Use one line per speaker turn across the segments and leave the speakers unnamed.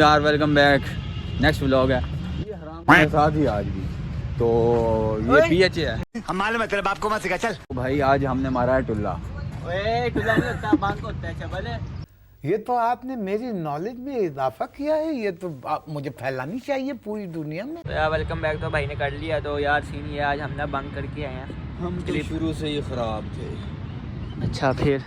यार, welcome back. Next vlog है ये हराम के साथ ही आज भी। तो ये पीएचए है।
हम मालूम है तेरे बाप को मत सिखा। चल
तो भाई आज हमने मारा है टुल्ला।
ओए टुल्ला नहीं होता, बांग होता है चबल है।
ये तो आपने मेरी नॉलेज में इजाफा किया है। ये तो आप मुझे फैलानी चाहिए पूरी दुनिया में।
तो यार वेलकम बैक। तो भाई ने कर लिया। तो यार सीन ये आज हमने बंक करके आए हैं।
हम तो शुरू से ही ख़राब थे।
अच्छा फिर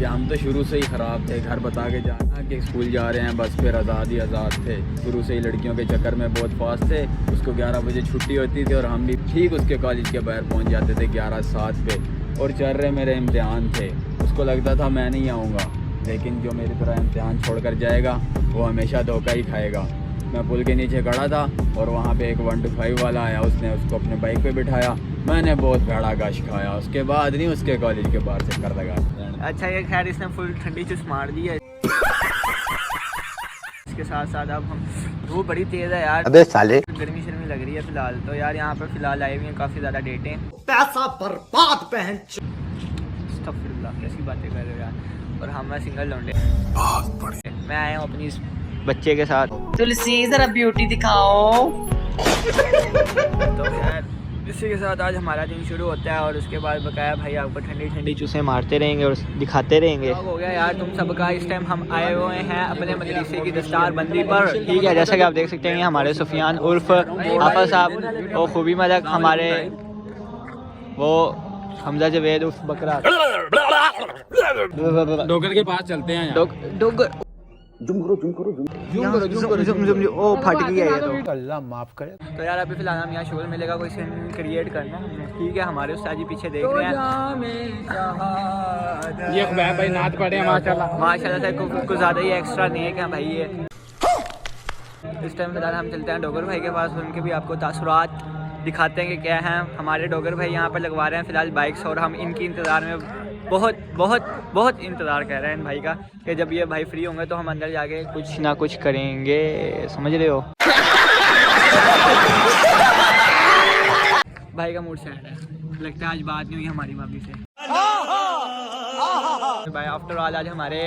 हम तो शुरू से ही ख़राब थे। घर बता के जाना कि स्कूल जा रहे हैं, बस फिर आज़ाद ही आज़ाद थे। शुरू से ही लड़कियों के चक्कर में बहुत फास्ट थे। उसको 11 बजे छुट्टी होती थी और हम भी ठीक उसके कॉलेज के बाहर पहुंच जाते थे 11:07 पे। और चल रहे मेरे इम्तिहान थे। उसको लगता था मैं नहीं आऊँगा, लेकिन जो मेरी तरह इम्तिहान छोड़ कर जाएगा वो हमेशा धोखा ही खाएगा। मैं पुल के नीचे खड़ा था और वहाँ पे एक 125 वाला आया। उसने उसको अपने बाइक पे बिठाया। मैंने बहुत भैड़ा गश खाया। उसके बाद नहीं उसके कॉलेज के बाहर चक्कर लगा।
अच्छा ये खैर इसने फुल ठंडी चुस मार दी है। इसके साथ साथ अब हम धूप बड़ी तेज़ है यार।
अबे साले
गर्मी शर्मी लग रही है फिलहाल। तो यार यहाँ पर फिलहाल आए हुए हैं काफ़ी ज़्यादा डेटें।
पैसा बर्बाद पहन।
अस्तगफिरुल्लाह, कैसी बातें कर रहे हो यार। और हम सिंगल लौंडे। मैं आया हूँ अपनी इस बच्चे के साथ।
तुलसी जरा ब्यूटी दिखाओ।
तो यार इसी के साथ आज हमारा दिन शुरू होता है और उसके बाद बकाया भाई आपको ठंडी ठंडी चूसें मारते रहेंगे और दिखाते रहेंगे। हो गया यार तुम सबका। इस टाइम हम आए हुए हैं अपने मदरसे की दस्तार बंदी पर। ठीक है, जैसा कि आप देख सकते हैं हमारे सुफियान उर्फ हाफिज साहब और खूबी मलक, हमारे वो हमजा जवेद उर्फ बकरा।
डोगर के पास चलते हैं।
डोगर जुम करो ओ फट गया ये तो।
अल्लाह माफ करे।
तो यार अभी फिलहाल हम यहाँ शोर मेले का कोई सीन क्रिएट करना है। ठीक है, हमारे उस्ताद जी पीछे देख रहे हैं।
ये भाई नाच पड़े
माशाल्लाह से कुछ ज़्यादा ही एक्स्ट्रा नेक है भाई ये। इस टाइम फिलहाल हम चलते हैं डोगर भाई के पास। उनके भी आपको तासुरात दिखाते हैं कि क्या हैं। हमारे डोगर भाई यहाँ पर लगवा रहे हैं फिलहाल बाइक्स और हम इनकी इंतज़ार में बहुत बहुत बहुत इंतज़ार कर रहे हैं इन भाई का कि जब ये भाई फ्री होंगे तो हम अंदर जाके कुछ ना कुछ करेंगे। समझ रहे हो? भाई का मूड सेट है। लगता है आज बात नहीं हुई हमारी भाभी से। भाई आफ्टर ऑल आज हमारे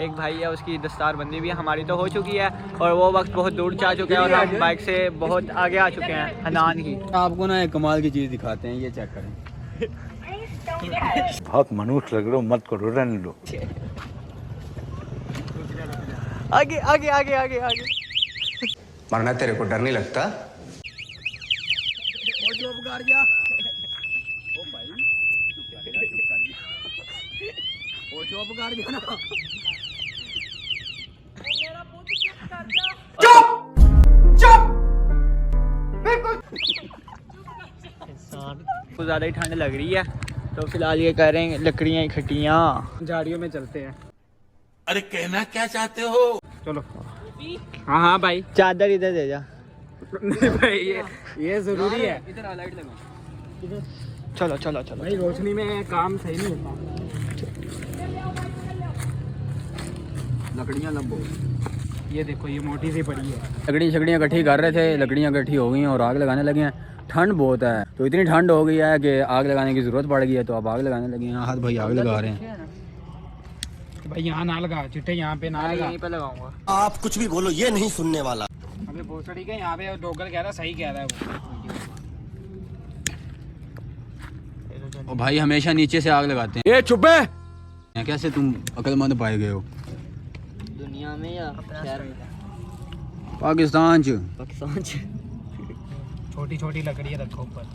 एक भाई है, उसकी दस्तारबंदी भी हमारी तो हो चुकी है और वो वक्त बहुत दूर जा चुका है और हम बाइक से बहुत आगे आ चुके हैं हनान की।
आपको ना एक कमाल की चीज़ दिखाते हैं, ये चेक करें।
बहुत मनुष्य लग रहे हो, मत करो, रहने लो।
आगे आगे आगे आगे आगे।
मरना तेरे को डर नहीं लगता?
कुछ ज़्यादा ही ठंड लग रही है तो फिलहाल ये कह रहे हैं लकड़ियाँ इकट्ठियाँ झाड़ियों में चलते हैं।
अरे कहना क्या चाहते हो?
चलो। हाँ भाई चादर इधर दे जा। भाई ये जरूरी है। इधर लाइट लगा। चलो चलो चलो भाई, रोशनी में काम सही नहीं होता।
लकड़ियाँ लंबो।
ये देखो ये मोटी सी पड़ी है।
लकड़ियाँ इकट्ठी कर रहे थे। लकड़ियाँ इकट्ठी हो गई हैं और आग लगाने लगे हैं। ठंड बहुत है तो इतनी ठंड हो गई है कि आग लगाने की ज़रूरत पड़ गई है। तो अब आग लगाने लगे हैं। हाथ भाई आग लगा रहे हैं।
भाई यहाँ ना लगा चिट्टे, यहाँ पे ना लगा। यहीं पे लगाऊंगा।
आप कुछ भी बोलो, ये नहीं सुनने वाला।
अबे भोसड़ी के यहाँ पे डोगर कह रहा है, सही कह रहा है वो।
और भाई हमेशा नीचे से आग लगाते हैं। ये चुप है। कैसे तुम अक्लमंद पाए गए हो?
दुनिया में या शहर में?
पाकिस्तान
छोटी छोटी लकड़ियाँ रखो ऊपर,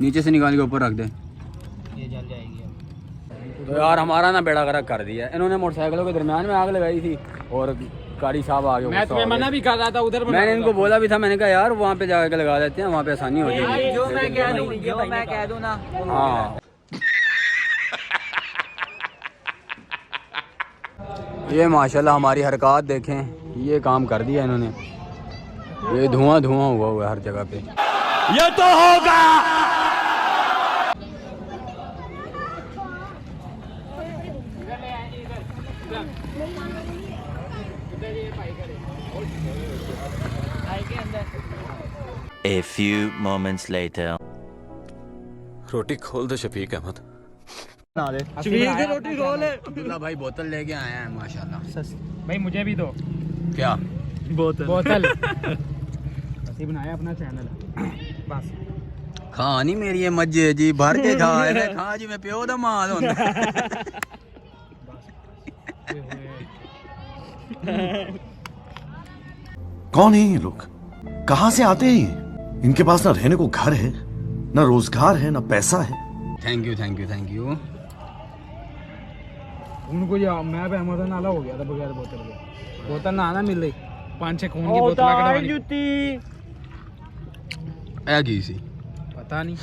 नीचे से निकाल के ऊपर रख दे।
ये जल जाएगी अब।
तो यार हमारा ना बेड़ा गर्क कर दिया। इन्होंने मोटरसाइकिलों के दरमियान में आग लगाई थी और कारी साहब आगे। मैं तुम्हें मना भी कर रहा था उधर। मैंने इनको बोला भी था, मैंने कहा यार वहाँ पे जाके लगा देते हैं, वहाँ पे आसानी हो जाएगी।
जो मैं कह दूँ ना।
हाँ ये माशाल्लाह हमारी हरकत देखें, ये काम कर दिया इन्होंने। ये धुआं हुआ है हर जगह पे। ये तो होगा।
A few moments later.
रोटी खोल दो शफीक अहमद।
रोटी रोल है।
अब्दुल्ला भाई बोतल लेके आए हैं माशाल्लाह।
भाई मुझे भी दो।
क्या?
बोतल ਅਸੀਂ ਬਣਾਇਆ ਆਪਣਾ ਚੈਨਲ ਬਸ
खा नहीं मेरी ये मजे जी भर के खा खा जी मैं प्यो दा माल होंदा
कौन है ये लोग? कहां से आते हैं ये? इनके पास ना रहने को घर है, ना रोजगार है, ना पैसा है।
Thank you thank you thank you
उनको या मैं भी अमेज़न नाला हो गया था बगैर बोतल के बोतल ना आना मिल रही 5-6 खून की बोतल कटवानी
ऐ की सी
पता नहीं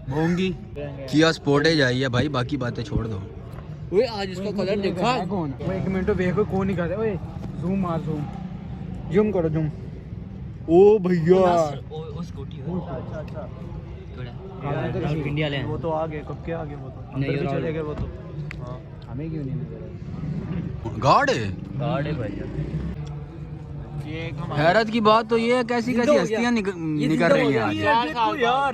होंगी
किया स्पोर्टेज आई है भाई बाकी बातें छोड़ दो
ओए आज इसका कलर देखा कौन वो 1 मिनट देखो कौन नहीं करते ओए जूम मार जूम करो जूम ओ भैया ओ स्कूटी अच्छा इंडिया ले वो तो आ गए कब के आ गए वो तो नहीं चले गए वो तो हां हमें क्यों नहीं नजर
गार्ड है
भैया
हैरत की बात तो ये है कैसी कैसी हस्तियां निकल रही हैं आज
यार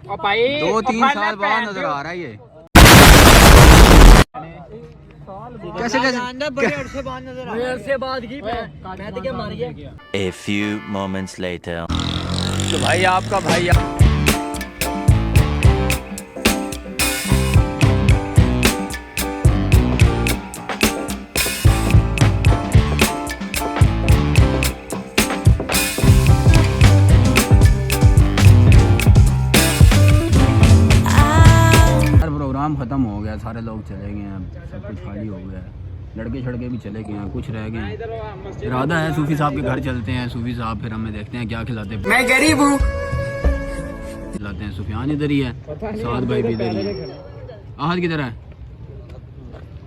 और भाई
2-3 साल बाद नजर आ रहा है ये कैसे
बड़े अरसे बाद नजर आ रहा है अरसे बाद की मैं तो क्या मार गया
A few moments later.
तो भाई आपका भाई प्रोग्राम ख़त्म हो गया सारे लोग चले गए हैं सब कुछ खाली हो गया है लड़के छड़के भी चले गए हैं कुछ रह गए हैं इरादा है सूफी साहब के घर चलते हैं सूफी साहब फिर हमें देखते हैं क्या खिलाते हैं मैं गरीब हूँ खिलाते हैं सुफियान इधर ही है साद भाई भी इधर ही है आहद किधर है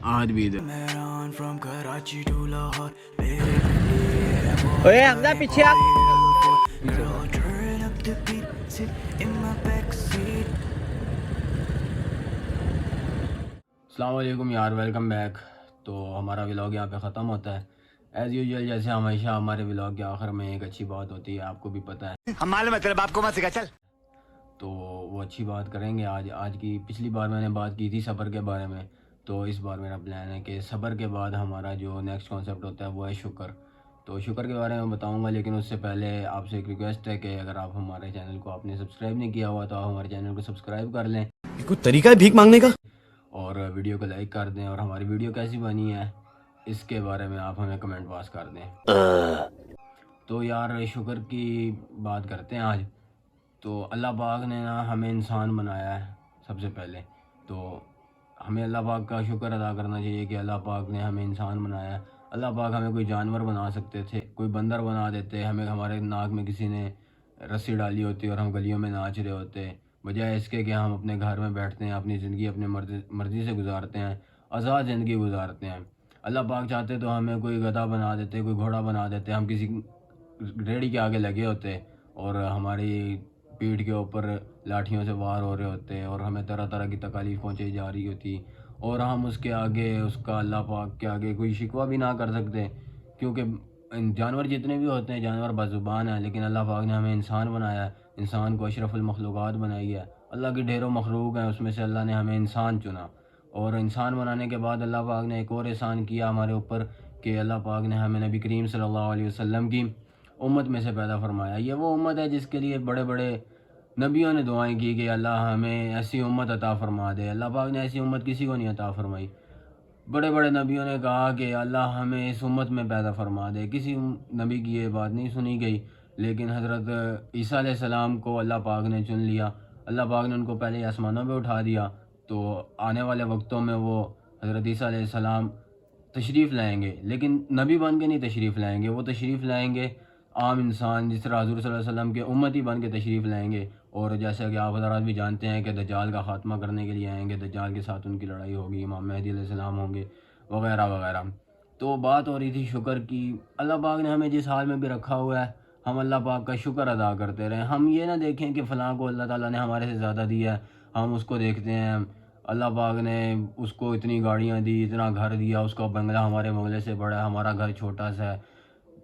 आहद भी इधर
ओए हमजा पीछे आ
अस्सलामुअलैकुम यार वेलकम बैक। तो हमारा व्लॉग यहाँ पे ख़त्म होता है एज़ यूजुअल जैसे हमेशा हमारे व्लॉग के आखिर में एक अच्छी बात होती है आपको भी पता है
हम मालूम है तेरे बाप को मत सिखा चल।
तो वो अच्छी बात करेंगे आज की पिछली बार मैंने बात की थी सब्र के बारे में तो इस बार मेरा प्लान है कि सब्र के बाद हमारा जो नेक्स्ट कॉन्सेप्ट होता है वो है शुक्र। तो शुक्र के बारे में बताऊंगा लेकिन उससे पहले आपसे एक रिक्वेस्ट है कि अगर आप हमारे चैनल को आपने सब्सक्राइब नहीं किया हुआ तो आप हमारे चैनल को सब्सक्राइब कर लें
कोई तरीका है भीख मांगने का?
और वीडियो को लाइक कर दें और हमारी वीडियो कैसी बनी है इसके बारे में आप हमें कमेंट पास कर दें। तो यार शुक्र की बात करते हैं आज। तो अल्लाह पाक ने ना हमें इंसान बनाया है सबसे पहले तो हमें अल्लाह पाक का शुक्र अदा करना चाहिए कि अल्लाह पाक ने हमें इंसान बनाया है। अल्लाह पाक हमें कोई जानवर बना सकते थे कोई बंदर बना देते हमें हमारे नाक में किसी ने रस्सी डाली होती और हम गलियों में नाच रहे होते बजाय इसके कि हम अपने घर में बैठते हैं अपनी ज़िंदगी अपने मर्ज़ी से गुजारते हैं आज़ाद ज़िंदगी गुजारते हैं। अल्लाह पाक चाहते तो हमें कोई गधा बना देते कोई घोड़ा बना देते हम किसी रेड़ी के आगे लगे होते और हमारी पीठ के ऊपर लाठियों से वार हो रहे होते और हमें तरह तरह की तकालीफ पहुँचाई जा रही होती और हम उसके आगे उसका अल्लाह पाक के आगे कोई शिकवा भी ना कर सकते क्योंकि जानवर जितने भी होते हैं जानवर बाज़ुबान है लेकिन अल्लाह पाक ने हमें इंसान बनाया है इंसान को अशरफुल मखलूक़ात बनाई है। अल्लाह की ढेरों मखलूक हैं उसमें से अल्लाह ने हमें इंसान चुना और इंसान बनाने के बाद अल्लाह पाक ने एक और एहसान किया हमारे ऊपर कि अल्लाह पाक ने हमें नबी करीम सल्लल्लाहु अलैहि वसल्लम की उम्मत में से पैदा फरमाया। ये वो उम्मत है जिसके लिए बड़े बड़े नबियों ने दुआएं की कि अल्लाह हमें ऐसी उम्मत अता फरमा दे। अल्लाह पाक ने ऐसी उम्मत किसी को नहीं अता फरमाई। बड़े बड़े नबियों ने कहा कि अल्लाह हमें इस उम्मत में पैदा फरमा दे किसी नबी की ये बात नहीं सुनी गई लेकिन हज़रत ईसा अलैहिस्सलाम को अल्लाह पाक ने चुन लिया। अल्लाह पाक ने उनको पहले आसमानों पे उठा दिया तो आने वाले वक्तों में वो हज़रत ईसा अलैहिस्सलाम तशरीफ़ लाएंगे लेकिन नबी बन के नहीं तशरीफ़ लाएंगे वो तशरीफ़ लाएंगे आम इंसान जिस तरह हज़ूर सल्लल्लाहु अलैहि वसल्लम के उम्मती बन के तशरीफ़ लाएंगे और जैसा कि आप हज़रात भी जानते हैं कि दज्जाल का ख़ात्मा करने के लिए आएंगे दज्जाल के साथ उनकी लड़ाई होगी इमाम मेहदी अलैहिस्सलाम होंगे वगैरह वगैरह। तो बात हो रही थी शुक्र की। अल्लाह पाक ने हमें जिस हाल में भी रखा हुआ है हम अल्लाह पाक का शुक्र अदा करते रहें। हम ये ना देखें कि फ़लाँ को अल्लाह ताला ने हमारे से ज़्यादा दिया है हम उसको देखते हैं अल्लाह पाक ने उसको इतनी गाड़ियाँ दी इतना घर दिया उसका बंगला हमारे बंगले से बड़ा है हमारा घर छोटा सा है।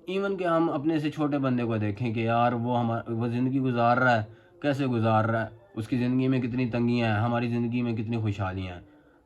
इवन कि हम अपने से छोटे बंदे को देखें कि यार वो ज़िंदगी गुजार रहा है कैसे गुजार रहा है उसकी ज़िंदगी में कितनी तंगियाँ हैं हमारी ज़िंदगी में कितनी खुशहालियाँ हैं।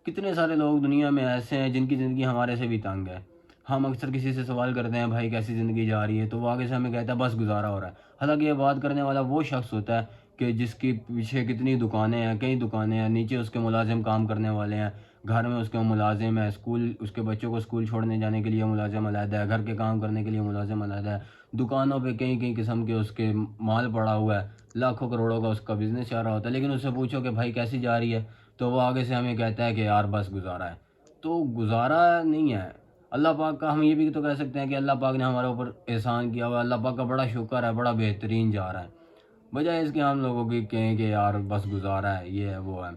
कितने सारे लोग दुनिया में ऐसे हैं जिनकी ज़िंदगी हमारे से भी तंग है। हम अक्सर किसी से सवाल करते हैं भाई कैसी ज़िंदगी जा रही है, तो वो आगे से हमें कहता है बस गुजारा हो रहा है। हालांकि ये बात करने वाला वो शख्स होता है कि जिसके पीछे कितनी दुकानें हैं, कई दुकानें हैं, नीचे उसके मुलाजिम काम करने वाले हैं, घर में उसके मुलाजिम है, स्कूल उसके बच्चों को स्कूल छोड़ने जाने के लिए मुलाजिम अलहदा है, घर के काम करने के लिए मुलाजिम अलहदा है, दुकानों पे कई कई किस्म के उसके माल पड़ा हुआ है, लाखों करोड़ों का उसका बिज़नेस चल रहा होता है। लेकिन उससे पूछो कि भाई कैसी जा रही है, तो वो आगे से हमें कहता है कि यार बस गुजारा है। तो गुजारा नहीं है। अल्लाह पाक का हम ये भी तो कह सकते हैं कि अल्लाह पाक ने हमारे ऊपर एहसान किया हुआ, अल्लाह पाक का बड़ा शुक्र है, बड़ा बेहतरीन जा रहा है। बजाय इसके हम लोगों की कहें कि यार बस गुजारा है, ये है वो है।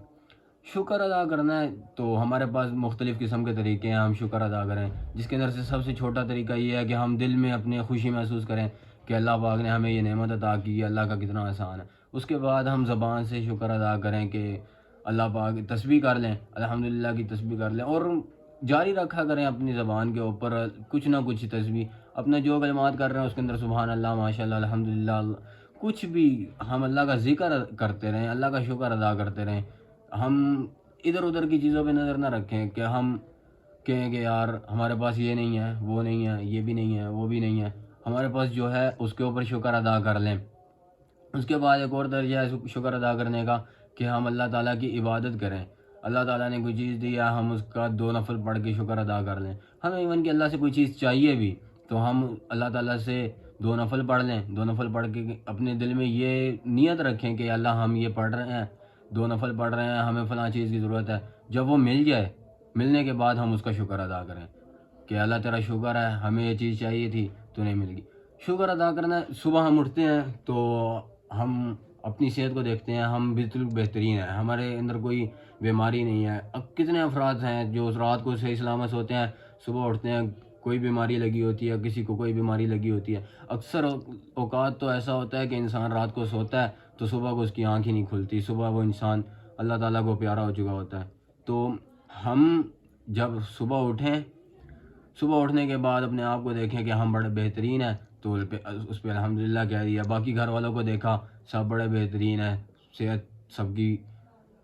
शुक्र अदा करना है तो हमारे पास मुख्तलिफ़ किस्म के तरीके हैं, हम शुक्र अदा करें, जिसके अंदर से सबसे छोटा तरीका ये है कि हम दिल में अपनी खुशी महसूस करें कि अल्लाह पाक ने हमें ये नेमत अता की है, अल्लाह का कितना आसान है। उसके बाद हम ज़बान से शुक्र अदा करें कि अल्लाह पाक तस्बीह कर लें, अल्हम्दुलिल्लाह की तस्बीह कर लें, और जारी रखा करें अपनी ज़बान के ऊपर कुछ ना कुछ तस्बीह। अपना जो कलमात कर रहे हैं उसके अंदर सुभान अल्लाह, माशाअल्लाह, अल्हम्दुलिल्लाह, कुछ भी हम अल्लाह का ज़िक्र करते रहें, अल्लाह का शुक्र अदा करते रहें। हम इधर उधर की चीज़ों पे नज़र ना रखें कि हम कहें कि यार हमारे पास ये नहीं है, वो नहीं है, ये भी नहीं है, वो भी नहीं है। हमारे पास जो है उसके ऊपर शुक्र अदा कर लें। उसके बाद एक और दर्जा है शुक्र अदा करने का कि हम अल्लाह ताला की इबादत करें। अल्लाह ताला ने कोई चीज़ दी है, हम उसका 2 नफल पढ़ के शुक्र अदा कर लें। हमें इवन कि अल्लाह से कोई चीज़ चाहिए भी तो हम अल्लाह ताला से 2 नफल पढ़ लें। 2 नफल पढ़ के अपने दिल में ये नीयत रखें कि अल्लाह हम ये पढ़ रहे हैं, 2 नफल पढ़ रहे हैं, हमें फ़लाँ चीज़ की ज़रूरत है। जब वो मिल जाए, मिलने के बाद हम उसका शुक्र अदा करें कि अल्लाह तेरा शुक्र है, हमें ये चीज़ चाहिए थी तो नहीं मिल गई। शुक्र अदा करना, सुबह हम उठते हैं तो हम अपनी सेहत को देखते हैं, हम बिल्कुल बेहतरीन है, हमारे अंदर कोई बीमारी नहीं है। अब कितने अफराद हैं जो रात को सही सलामत होते हैं, सुबह उठते हैं कोई बीमारी लगी होती है, किसी को कोई बीमारी लगी होती है। अक्सर औकात तो ऐसा होता है कि इंसान रात को सोता है तो सुबह को उसकी आँख ही नहीं खुलती, सुबह वो इंसान अल्लाह ताला को प्यारा हो चुका होता है। तो हम जब सुबह उठें, सुबह उठने के बाद अपने आप को देखें कि हम बड़े बेहतरीन हैं तो उस पर अल्हम्दुलिल्लाह कह दिया। बाकी घर वालों को देखा, सब बड़े बेहतरीन है, सेहत सबकी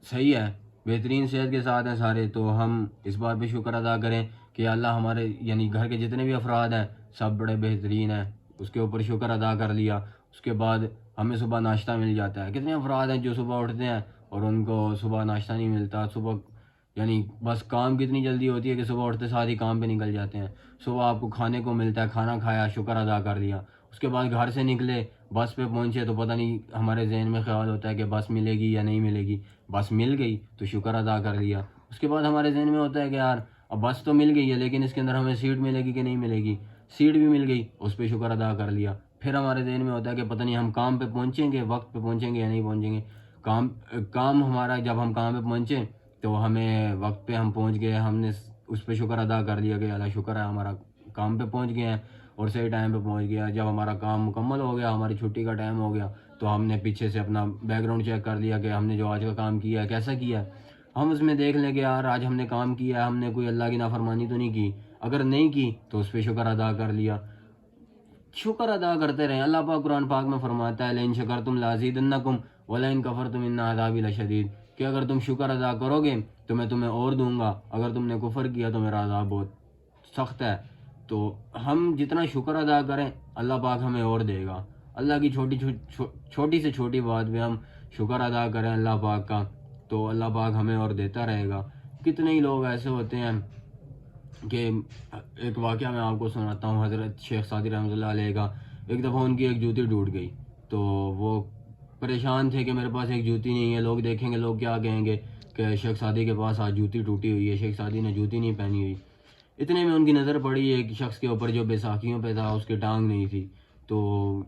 सही है, बेहतरीन सेहत के साथ हैं सारे, तो हम इस बात पे शुक्र अदा करें कि अल्लाह हमारे यानी घर के जितने भी अफराद हैं सब बड़े बेहतरीन हैं, उसके ऊपर शुक्र अदा कर लिया। उसके बाद हमें सुबह नाश्ता मिल जाता है। कितने अफराद हैं जो सुबह उठते हैं और उनको सुबह नाश्ता नहीं मिलता, सुबह यानी बस काम कितनी जल्दी होती है कि सुबह उठते साथ ही काम पे निकल जाते हैं। सुबह आपको खाने को मिलता है, खाना खाया, शुक्र अदा कर लिया। उसके बाद घर से निकले, बस पे पहुंचे तो पता नहीं, हमारे जहन में ख्याल होता है कि बस मिलेगी या नहीं मिलेगी, बस मिल गई तो शुक्र अदा कर लिया। उसके बाद हमारे जहन में होता है कि यार अब बस तो मिल गई है लेकिन इसके अंदर हमें सीट मिलेगी कि नहीं मिलेगी, सीट भी मिल गई, उस पर शुक्र अदा कर लिया। फिर हमारे जहन में होता है कि पता नहीं हम काम पे पहुँचेंगे, वक्त पे पहुँचेंगे या नहीं पहुँचेंगे। काम हमारा, जब हम काम पे पहुँचे तो हमें वक्त पे हम पहुंच गए, हमने उस पर शुक्र अदा कर लिया कि अल्लाह शुक्र है हमारा काम पे पहुंच गए हैं और सही टाइम पे पहुंच गया। जब हमारा काम मुकम्मल हो गया, हमारी छुट्टी का टाइम हो गया, तो हमने पीछे से अपना बैकग्राउंड चेक कर लिया कि हमने जो आज का काम किया है कैसा किया है। हम उसमें देख लें कि यार आज हमने काम किया है, हमने कोई अल्लाह की नाफरमानी तो नहीं की। अगर नहीं की तो उस पर शुक्र अदा कर लिया। शुक्र अदा करते रहें। अल्लाह पाक कुरान पाक में फरमाता है लइन शकरतुम लाज़ीदन्नकुम व लइन कफरतुम इन्न अज़ाबी लशदीद, कि अगर तुम शुक्र अदा करोगे तो मैं तुम्हें और दूंगा, अगर तुमने कुफर किया तो मेरा अज़ाब बहुत सख्त है। तो हम जितना शुक्र अदा करें अल्लाह पाक हमें और देगा। अल्लाह की छोटी से छोटी बात पे हम शुक्र अदा करें अल्लाह पाक का, तो अल्लाह पाक हमें और देता रहेगा। कितने ही लोग ऐसे होते हैं कि एक वाक़या मैं आपको सुनाता हूँ। हज़रत शेख सादी रहमतुल्लाह अलैह का एक दफ़ा उनकी एक जूती टूट गई, तो वो परेशान थे कि मेरे पास एक जूती नहीं है, लोग देखेंगे, लोग क्या कहेंगे कि शेख सादी के पास आज जूती टूटी हुई है, शेख सादी ने जूती नहीं पहनी हुई। इतने में उनकी नज़र पड़ी एक शख्स के ऊपर जो बैसाखियों पे था, उसकी टांग नहीं थी। तो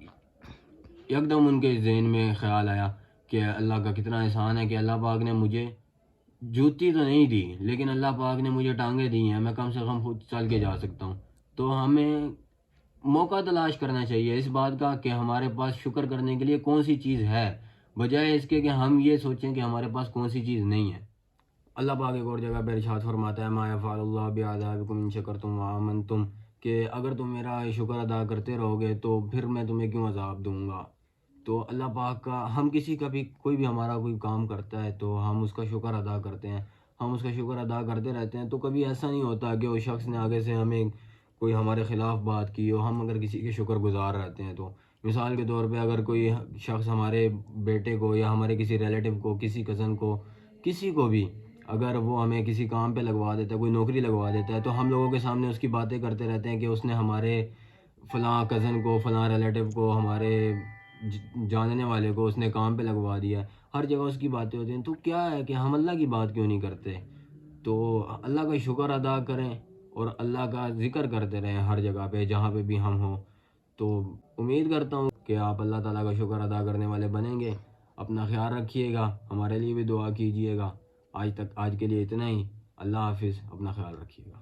एकदम उनके जहन में ख्याल आया कि अल्लाह का कितना एहसान है कि अल्लाह पाक ने मुझे जूती तो नहीं दी लेकिन अल्लाह पाक ने मुझे टांगें दी हैं, मैं कम से कम खुद चल के जा सकता हूँ। तो हमें मौका तलाश करना चाहिए इस बात का कि हमारे पास शुक्र करने के लिए कौन सी चीज़ है, बजाय इसके कि हम ये सोचें कि हमारे पास कौन सी चीज़ नहीं है। अल्लाह पाक एक और जगह पर इरशाद फरमाता है मा यफ़अलुल्लाहु बिअज़ाबिकुम इन शकरतुम व आमनतुम, कि अगर तुम मेरा शुक्र अदा करते रहोगे तो फिर मैं तुम्हें क्यों अजाब दूंगा। तो अल्लाह पाक का, हम किसी का भी कोई भी हमारा कोई काम करता है तो हम उसका शुक्र अदा करते हैं, हम उसका शुक्र अदा करते रहते हैं। तो कभी ऐसा नहीं होता कि उस शख्स ने आगे से हमें
कोई हमारे ख़िलाफ़ बात की हो, हम अगर किसी के शुक्रगुज़ार रहते हैं। तो मिसाल के तौर पे अगर कोई शख्स हमारे बेटे को या हमारे किसी रिलेटिव को, किसी कज़न को, किसी को भी अगर वो हमें किसी काम पे लगवा देता है, कोई नौकरी लगवा देता है, तो हम लोगों के सामने उसकी बातें करते रहते हैं कि उसने हमारे फ़लाँ कज़न को, फ़लाँ रिलेटिव को, हमारे जानने वाले को उसने काम पे लगवा दिया है। हर जगह उसकी बातें होती हैं। तो क्या है कि हम अल्लाह की बात क्यों नहीं करते? तो अल्लाह का शुक्र अदा करें और अल्लाह का ज़िक्र करते रहें हर जगह पे, जहाँ पे भी हम हों। तो उम्मीद करता हूँ कि आप अल्लाह ताला का शुक्र अदा करने वाले बनेंगे। अपना ख्याल रखिएगा, हमारे लिए भी दुआ कीजिएगा। आज के लिए इतना ही। अल्लाह हाफिज़, अपना ख्याल रखिएगा।